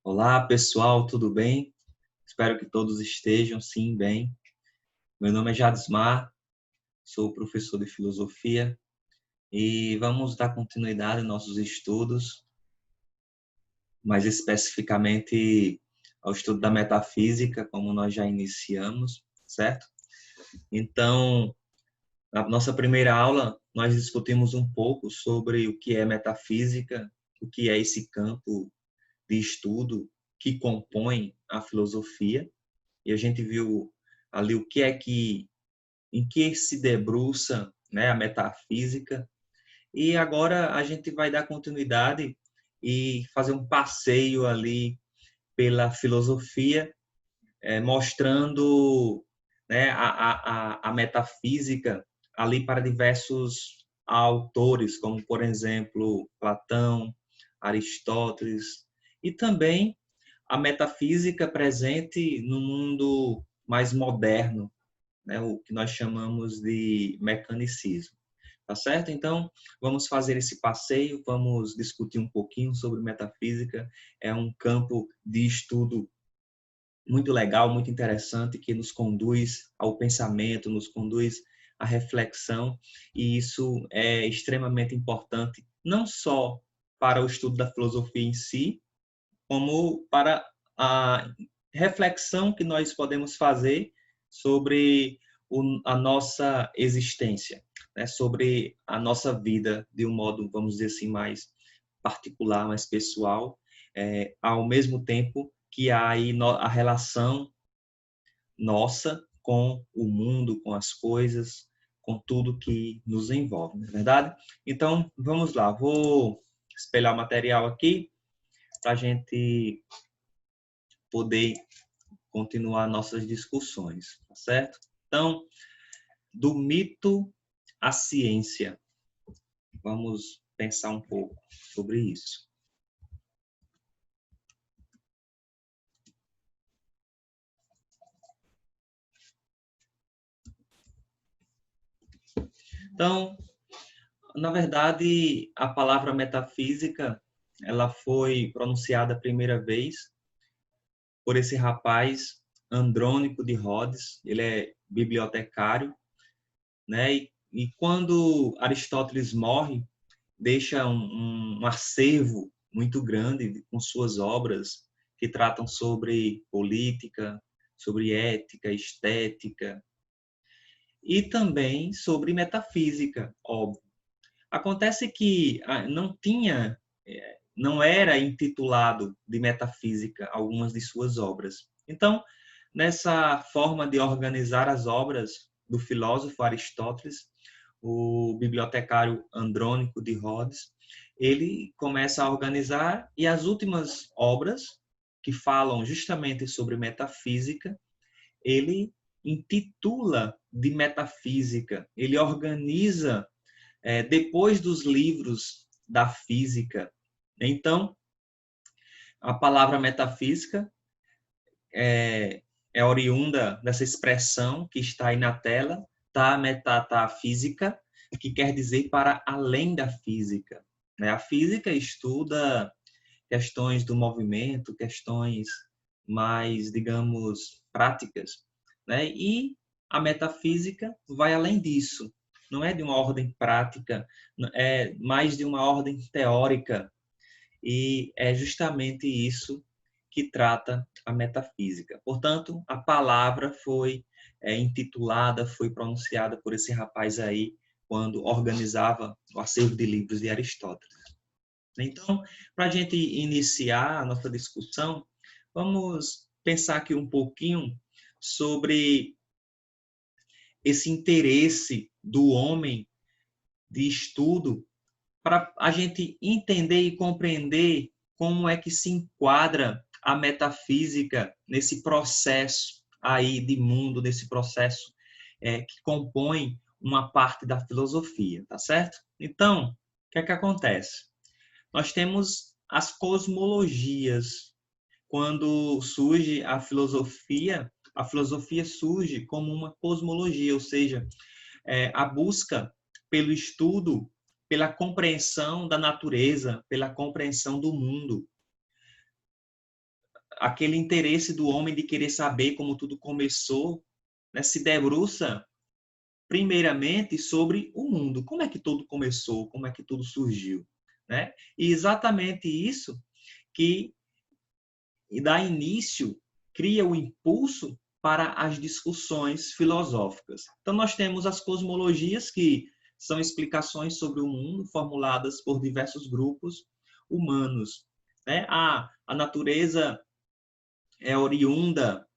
Olá, pessoal, tudo bem? Espero que todos estejam, sim, bem. Meu nome é Jadismar, sou professor de filosofia e vamos dar continuidade aos nossos estudos, mais especificamente ao estudo da metafísica, como nós já iniciamos, certo? Então, na nossa primeira aula, nós discutimos um pouco sobre o que é metafísica, o que é esse campo de estudo que compõe a filosofia. E a gente viu ali o que é em que se debruça, né, a metafísica. E agora a gente vai dar continuidade e fazer um passeio ali pela filosofia, mostrando, né, a metafísica ali para diversos autores, como, por exemplo, Platão, Aristóteles, e também a metafísica presente no mundo mais moderno, né, o que nós chamamos de mecanicismo. Tá certo? Então, vamos fazer esse passeio, vamos discutir um pouquinho sobre metafísica. É um campo de estudo muito legal, muito interessante, que nos conduz ao pensamento, nos conduz à reflexão, e isso é extremamente importante, não só para o estudo da filosofia em si, como para a reflexão que nós podemos fazer sobre a nossa existência, né? Sobre a nossa vida de um modo, vamos dizer assim, mais particular, mais pessoal, ao mesmo tempo que há aí a relação nossa com o mundo, com as coisas, com tudo que nos envolve, não é verdade? Então, vamos lá, vou espelhar o material aqui para a gente poder continuar nossas discussões, tá certo? Então, do mito à ciência, vamos pensar um pouco sobre isso. Então, na verdade, a palavra metafísica, ela foi pronunciada a primeira vez por esse rapaz Andrônico de Rhodes. Ele é bibliotecário, né? E quando Aristóteles morre, deixa um acervo muito grande com suas obras que tratam sobre política, sobre ética, estética e também sobre metafísica, óbvio. Acontece que não era intitulado de metafísica algumas de suas obras. Então, nessa forma de organizar as obras do filósofo Aristóteles, o bibliotecário Andrônico de Rhodes, ele começa a organizar, e as últimas obras que falam justamente sobre metafísica, ele intitula de metafísica, ele organiza depois dos livros da física. Então, a palavra metafísica é oriunda dessa expressão que está aí na tela, tá, metafísica, que quer dizer para além da física. A física estuda questões do movimento, questões mais, digamos, práticas, né? E a metafísica vai além disso. Não é de uma ordem prática, é mais de uma ordem teórica. E é justamente isso que trata a metafísica. Portanto, a palavra foi intitulada, foi pronunciada por esse rapaz aí quando organizava o acervo de livros de Aristóteles. Então, para a gente iniciar a nossa discussão, vamos pensar aqui um pouquinho sobre esse interesse do homem de estudo para a gente entender e compreender como é que se enquadra a metafísica nesse processo aí de mundo, nesse processo que compõe uma parte da filosofia, tá certo? Então, o que é que acontece? Nós temos as cosmologias. Quando surge a filosofia surge como uma cosmologia, ou seja, a busca pelo estudo, pela compreensão da natureza, pela compreensão do mundo. aquele interesse do homem de querer saber como tudo começou, né, se debruça primeiramente sobre o mundo. Como é que tudo começou? Como é que tudo surgiu? Né? E exatamente isso que dá início, cria o impulso para as discussões filosóficas. Então, nós temos as cosmologias, que são explicações sobre o mundo formuladas por diversos grupos humanos. Né? A natureza é oriunda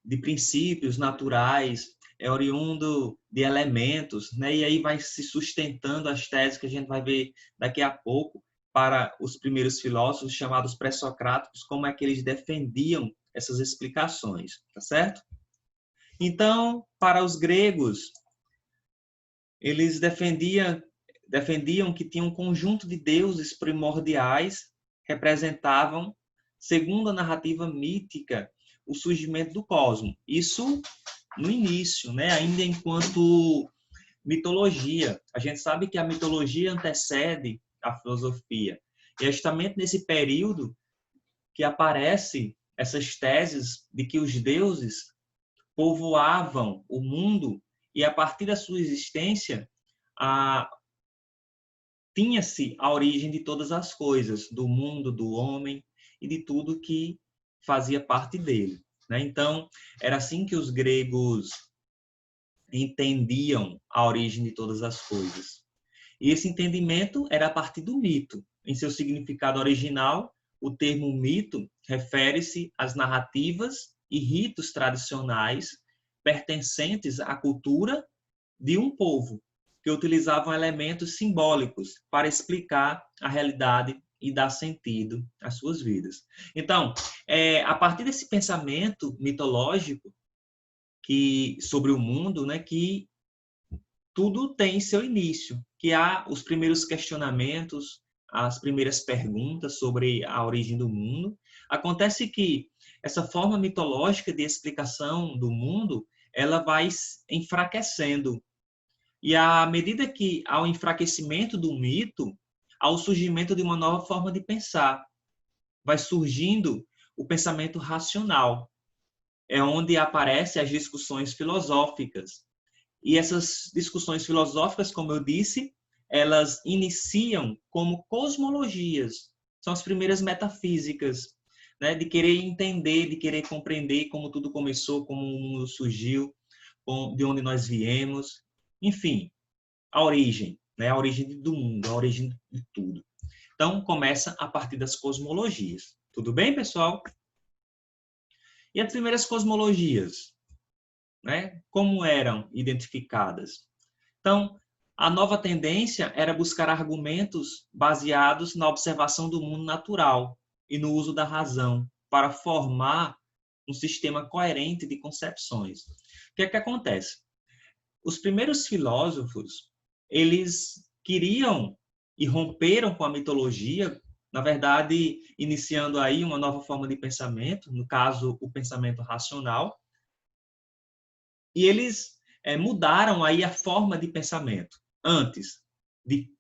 de princípios naturais, é oriundo de elementos, né? E aí vai se sustentando as teses que a gente vai ver daqui a pouco para os primeiros filósofos chamados pré-socráticos, como é que eles defendiam essas explicações, tá certo? Então, para os gregos, eles defendiam que tinha um conjunto de deuses primordiais que representavam, segundo a narrativa mítica, o surgimento do cosmos. Isso no início, né? Ainda enquanto mitologia. A gente sabe que a mitologia antecede a filosofia. E é justamente nesse período que aparecem essas teses de que os deuses povoavam o mundo e, a partir da sua existência, tinha-se a origem de todas as coisas, do mundo, do homem e de tudo que fazia parte dele. Né? Então, era assim que os gregos entendiam a origem de todas as coisas. E esse entendimento era a partir do mito. Em seu significado original, o termo mito refere-se às narrativas e ritos tradicionais pertencentes à cultura de um povo, que utilizavam elementos simbólicos para explicar a realidade e dar sentido às suas vidas. Então, a partir desse pensamento mitológico sobre o mundo, né, que tudo tem seu início, que há os primeiros questionamentos, as primeiras perguntas sobre a origem do mundo. Acontece que essa forma mitológica de explicação do mundo, ela vai enfraquecendo. E à medida que há o enfraquecimento do mito, há o surgimento de uma nova forma de pensar. Vai surgindo o pensamento racional. É onde aparecem as discussões filosóficas. E essas discussões filosóficas, como eu disse, elas iniciam como cosmologias. São as primeiras metafísicas, né? De querer entender, de querer compreender como tudo começou, como o mundo surgiu, de onde nós viemos. Enfim, a origem, né? A origem do mundo, a origem de tudo. Então, começa a partir das cosmologias. Tudo bem, pessoal? E as primeiras cosmologias? Né? Como eram identificadas? Então, a nova tendência era buscar argumentos baseados na observação do mundo natural e no uso da razão para formar um sistema coerente de concepções. O que é que acontece? Os primeiros filósofos, eles queriam e romperam com a mitologia, na verdade, iniciando aí uma nova forma de pensamento, no caso, o pensamento racional, e eles mudaram aí a forma de pensamento. Antes de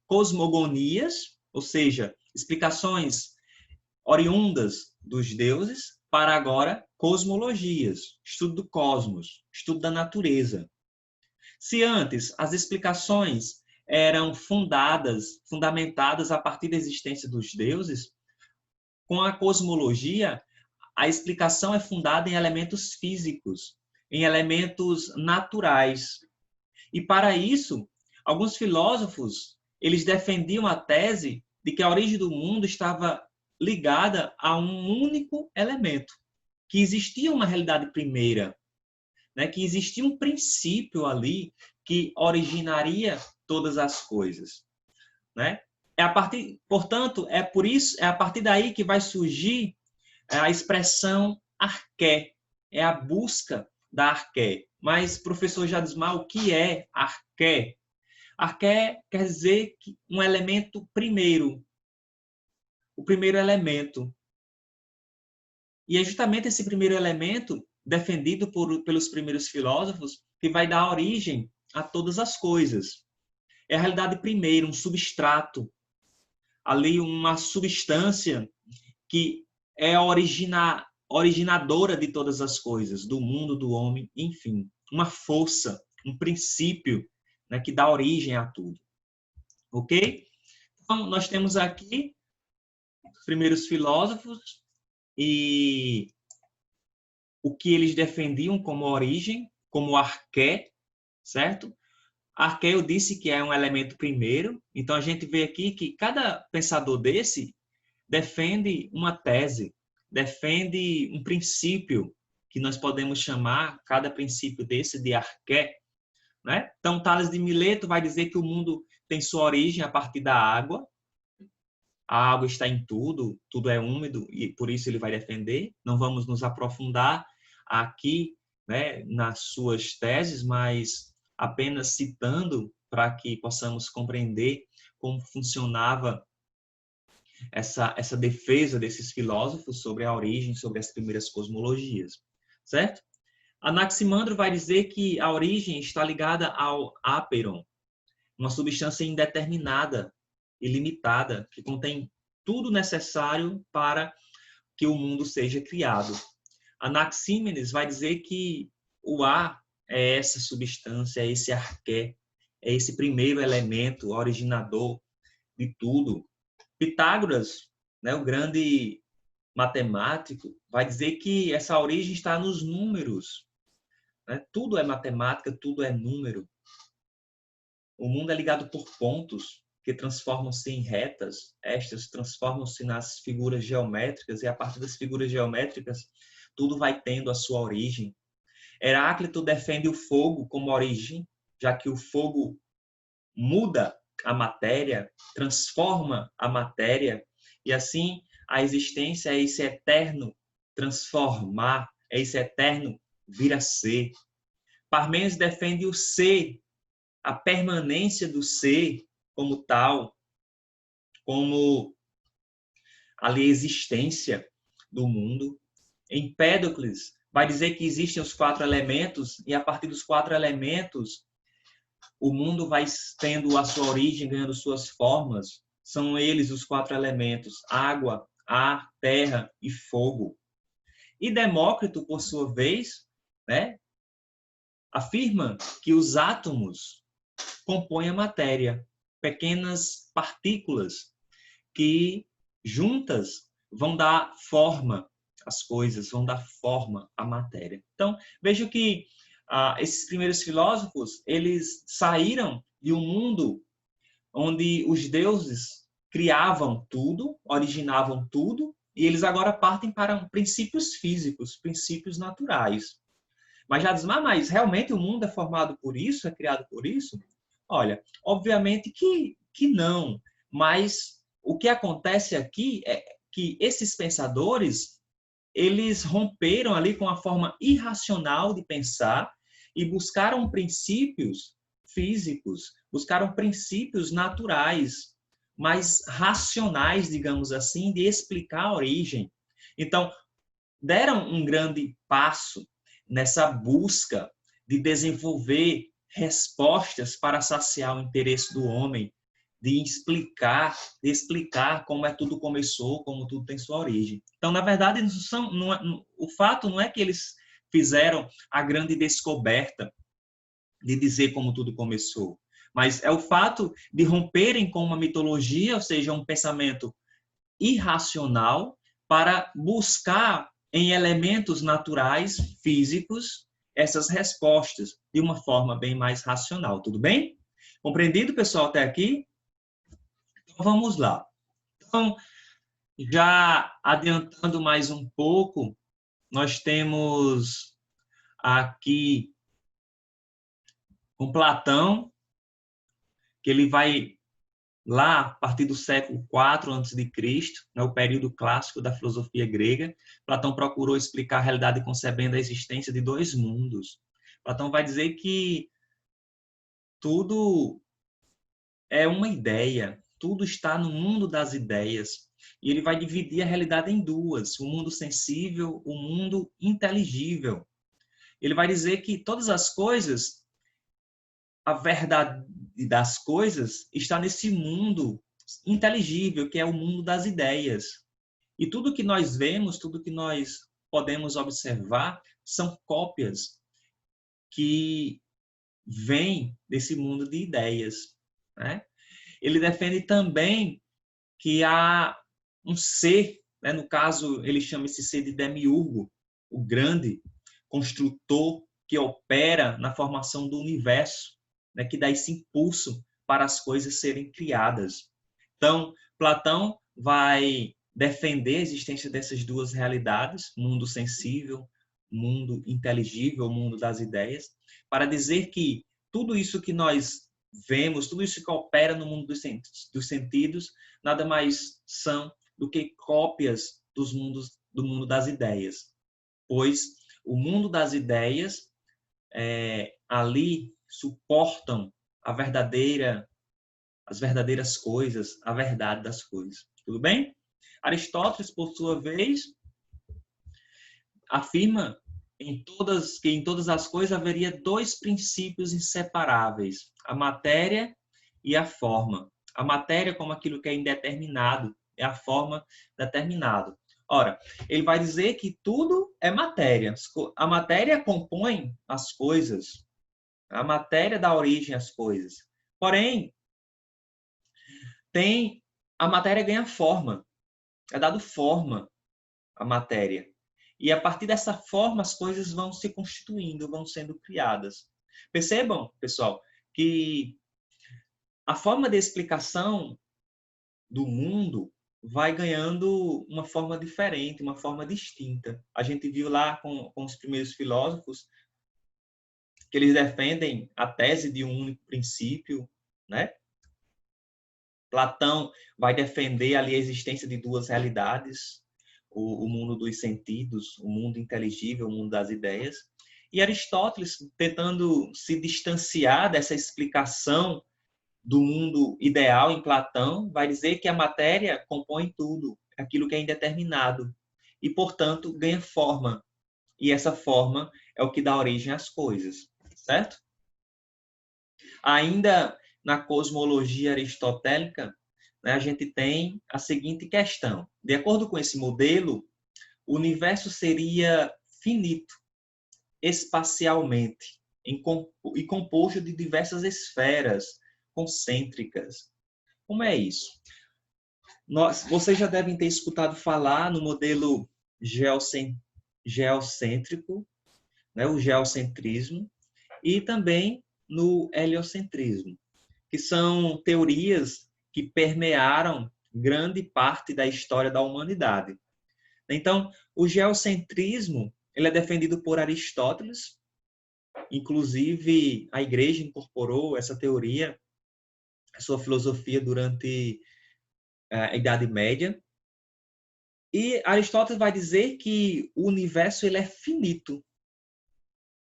cosmogonias, ou seja, explicações oriundas dos deuses, para agora cosmologias, estudo do cosmos, estudo da natureza. Se antes as explicações eram fundamentadas a partir da existência dos deuses, com a cosmologia, a explicação é fundada em elementos físicos, em elementos naturais. E para isso, alguns filósofos, eles defendiam a tese de que a origem do mundo estava ligada a um único elemento, que existia uma realidade primeira, né? Que existia um princípio ali que originaria todas as coisas, né? Portanto, é a partir daí que vai surgir a expressão arqué, é a busca da arqué. Mas, professor Jadismar, o que é arqué? Arqué quer dizer que um elemento primeiro, o primeiro elemento. E é justamente esse primeiro elemento, defendido pelos primeiros filósofos, que vai dar origem a todas as coisas. É a realidade primeira, um substrato, ali uma substância que é a originadora de todas as coisas, do mundo, do homem, enfim. Uma força, um princípio, né, que dá origem a tudo. Ok? Então, nós temos aqui os primeiros filósofos e o que eles defendiam como origem, como arqué, certo? Arqué eu disse que é um elemento primeiro, então a gente vê aqui que cada pensador desse defende uma tese, defende um princípio, que nós podemos chamar cada princípio desse de arqué, né? Então, Tales de Mileto vai dizer que o mundo tem sua origem a partir da água, a água está em tudo, tudo é úmido e por isso ele vai defender. Não vamos nos aprofundar aqui, né, nas suas teses, mas apenas citando para que possamos compreender como funcionava essa defesa desses filósofos sobre a origem, sobre as primeiras cosmologias, certo? Anaximandro vai dizer que a origem está ligada ao áperon, uma substância indeterminada, ilimitada, que contém tudo necessário para que o mundo seja criado. Anaxímenes vai dizer que o ar é essa substância, é esse arqué, é esse primeiro elemento originador de tudo. Pitágoras, né, o grande matemático, vai dizer que essa origem está nos números. Né? Tudo é matemática, tudo é número. O mundo é ligado por pontos que transformam-se em retas, estas transformam-se nas figuras geométricas e a partir das figuras geométricas tudo vai tendo a sua origem. Heráclito defende o fogo como origem, já que o fogo muda a matéria, transforma a matéria e assim a existência é esse eterno transformar, é esse eterno vir a ser. Parmênides defende o ser, a permanência do ser como tal, como a existência do mundo. Empédocles vai dizer que existem os 4 elementos e a partir dos 4 elementos o mundo vai tendo a sua origem, ganhando suas formas. São eles os 4 elementos: água, ar, terra e fogo. E Demócrito, por sua vez, né, afirma que os átomos compõem a matéria, pequenas partículas que juntas vão dar forma às coisas, vão dar forma à matéria. Então, vejo que esses primeiros filósofos, eles saíram de um mundo onde os deuses criavam tudo, originavam tudo, e eles agora partem para princípios físicos, princípios naturais. Mas já diz, mas realmente o mundo é formado por isso, é criado por isso? Olha, obviamente que não, mas o que acontece aqui é que esses pensadores, eles romperam ali com a forma irracional de pensar e buscaram princípios físicos, buscaram princípios naturais, mais racionais, digamos assim, de explicar a origem. Então, deram um grande passo nessa busca de desenvolver respostas para saciar o interesse do homem, de explicar como é tudo começou, como tudo tem sua origem. Então, na verdade, o fato não é que eles fizeram a grande descoberta de dizer como tudo começou, mas é o fato de romperem com uma mitologia, ou seja, um pensamento irracional, para buscar em elementos naturais, físicos, essas respostas de uma forma bem mais racional. Tudo bem? Compreendido, pessoal, até aqui? Então, vamos lá. Então, já adiantando mais um pouco, nós temos aqui com Platão, que ele vai lá a partir do século IV a.C., né, o período clássico da filosofia grega. Platão procurou explicar a realidade concebendo a existência de 2 mundos. Platão vai dizer que tudo é uma ideia, tudo está no mundo das ideias. E ele vai dividir a realidade em 2, o mundo sensível, o mundo inteligível. Ele vai dizer que todas as coisas, a verdade das coisas está nesse mundo inteligível, que é o mundo das ideias. E tudo que nós vemos, tudo que nós podemos observar, são cópias que vêm desse mundo de ideias, né? Ele defende também que há um ser, né? No caso, ele chama esse ser de Demiurgo, o grande construtor que opera na formação do universo, né? Que dá esse impulso para as coisas serem criadas. Então, Platão vai defender a existência dessas duas realidades, mundo sensível, mundo inteligível, mundo das ideias, para dizer que tudo isso que nós vemos, tudo isso que opera no mundo dos sentidos, nada mais são do que cópias do mundo das ideias. Pois o mundo das ideias ali suportam as verdadeiras coisas, a verdade das coisas. Tudo bem? Aristóteles, por sua vez, afirma que em todas as coisas haveria dois princípios inseparáveis: a matéria e a forma. A matéria como aquilo que é indeterminado, é a forma determinada. Ora, ele vai dizer que tudo é matéria. A matéria compõe as coisas. A matéria dá origem às coisas. Porém, a matéria ganha forma. É dado forma à matéria. E a partir dessa forma, as coisas vão se constituindo, vão sendo criadas. Percebam, pessoal, que a forma de explicação do mundo vai ganhando uma forma diferente, uma forma distinta. A gente viu lá com os primeiros filósofos que eles defendem a tese de um único princípio, né? Platão vai defender ali a existência de duas realidades, o mundo dos sentidos, o mundo inteligível, o mundo das ideias. E Aristóteles, tentando se distanciar dessa explicação do mundo ideal em Platão, vai dizer que a matéria compõe tudo, aquilo que é indeterminado, e, portanto, ganha forma. E essa forma é o que dá origem às coisas, certo? Ainda na cosmologia aristotélica, né, a gente tem a seguinte questão. De acordo com esse modelo, o universo seria finito, espacialmente, e composto de diversas esferas concêntricas. Como é isso? Vocês já devem ter escutado falar no modelo geocêntrico, né, o geocentrismo, e também no heliocentrismo, que são teorias que permearam grande parte da história da humanidade. Então, o geocentrismo ele é defendido por Aristóteles, inclusive a Igreja incorporou essa teoria, a sua filosofia durante a Idade Média. E Aristóteles vai dizer que o universo ele é finito.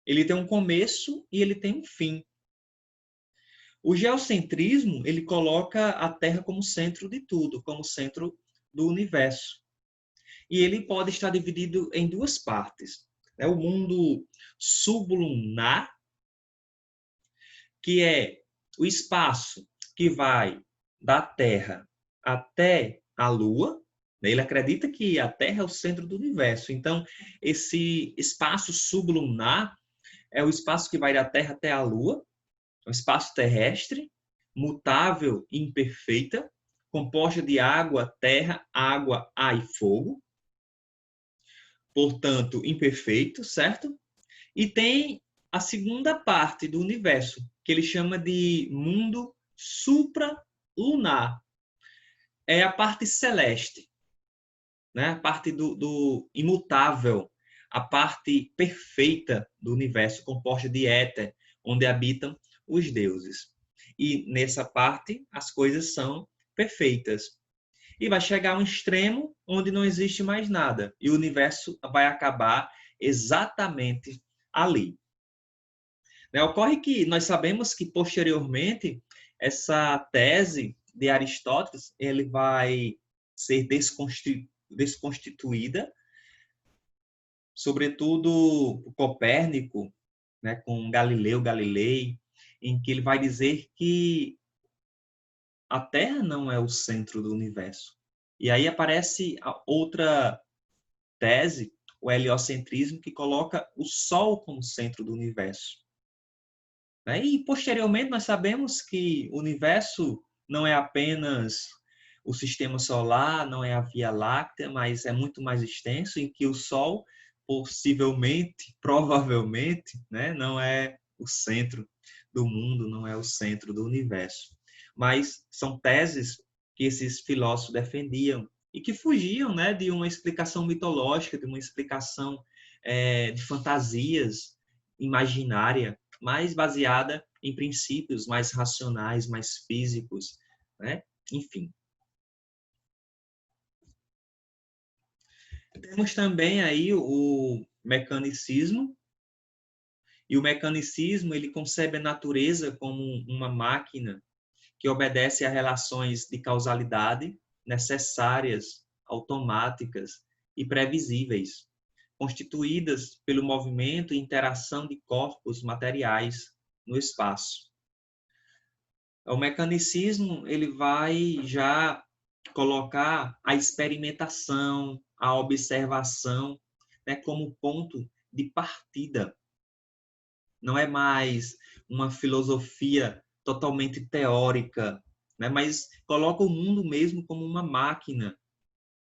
Ele tem um começo e ele tem um fim. O geocentrismo, ele coloca a Terra como centro de tudo, como centro do universo. E ele pode estar dividido em duas partes. O mundo sublunar, que é o espaço que vai da Terra até a Lua. Ele acredita que a Terra é o centro do universo. Então, esse espaço sublunar é o espaço que vai da Terra até a Lua, um espaço terrestre, mutável e imperfeita, composta de água, terra, água, ar e fogo. Portanto, imperfeito, certo? E tem a segunda parte do universo, que ele chama de mundo supralunar. É a parte celeste, né? A parte do imutável, a parte perfeita do universo, composta de éter, onde habitam os deuses. E nessa parte, as coisas são perfeitas. E vai chegar a um extremo onde não existe mais nada. E o universo vai acabar exatamente ali. Ocorre que nós sabemos que, posteriormente, essa tese de Aristóteles ele vai ser desconstituída, sobretudo por Copérnico, né, com Galileu Galilei, em que ele vai dizer que a Terra não é o centro do universo. E aí aparece a outra tese, o heliocentrismo, que coloca o Sol como centro do universo. Né? E, posteriormente, nós sabemos que o universo não é apenas o sistema solar, não é a Via Láctea, mas é muito mais extenso, em que o Sol, possivelmente, provavelmente, né, não é o centro do mundo, não é o centro do universo. Mas são teses que esses filósofos defendiam e que fugiam, né, de uma explicação mitológica, de uma explicação de fantasias imaginária, mais baseada em princípios mais racionais, mais físicos, né? Enfim. Temos também aí o mecanicismo, e o mecanicismo ele concebe a natureza como uma máquina que obedece a relações de causalidade necessárias, automáticas e previsíveis, constituídas pelo movimento e interação de corpos materiais no espaço. O mecanicismo ele vai já colocar a experimentação, a observação, né, como ponto de partida. Não é mais uma filosofia totalmente teórica, né, mas coloca o mundo mesmo como uma máquina,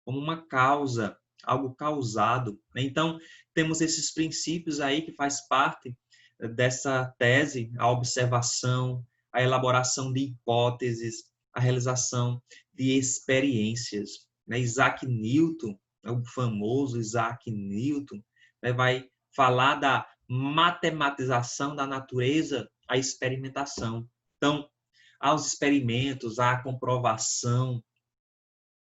como uma causa, algo causado. Então, temos esses princípios aí que faz parte dessa tese, a observação, a elaboração de hipóteses, a realização de experiências. Isaac Newton, o famoso Isaac Newton, vai falar da matematização da natureza, a experimentação. Então, aos experimentos, à comprovação,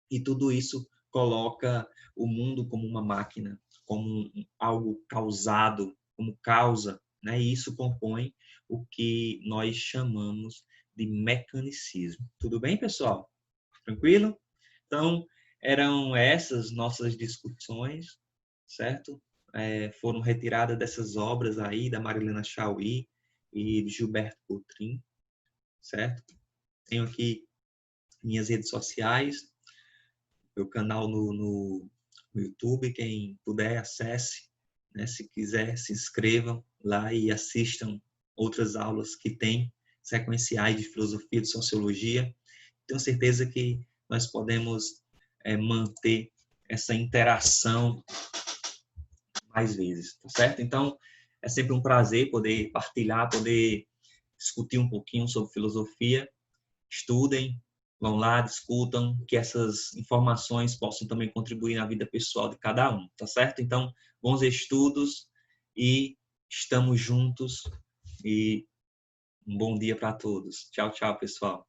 e tudo isso coloca o mundo como uma máquina, como algo causado, como causa, né? E isso compõe o que nós chamamos de mecanicismo. Tudo bem, pessoal? Tranquilo? Então, eram essas nossas discussões, certo? Foram retiradas dessas obras aí da Marilena Chauí e de Gilberto Coutrin, certo? Tenho aqui minhas redes sociais, meu canal no YouTube, quem puder acesse, né? Se quiser se inscrevam lá e assistam outras aulas que tem sequenciais de filosofia, de sociologia. Tenho certeza que nós podemos manter essa interação mais vezes, tá certo? Então, é sempre um prazer poder partilhar, poder discutir um pouquinho sobre filosofia. Estudem, vão lá, discutam, que essas informações possam também contribuir na vida pessoal de cada um, tá certo? Então, bons estudos e estamos juntos e um bom dia para todos. Tchau, tchau, pessoal.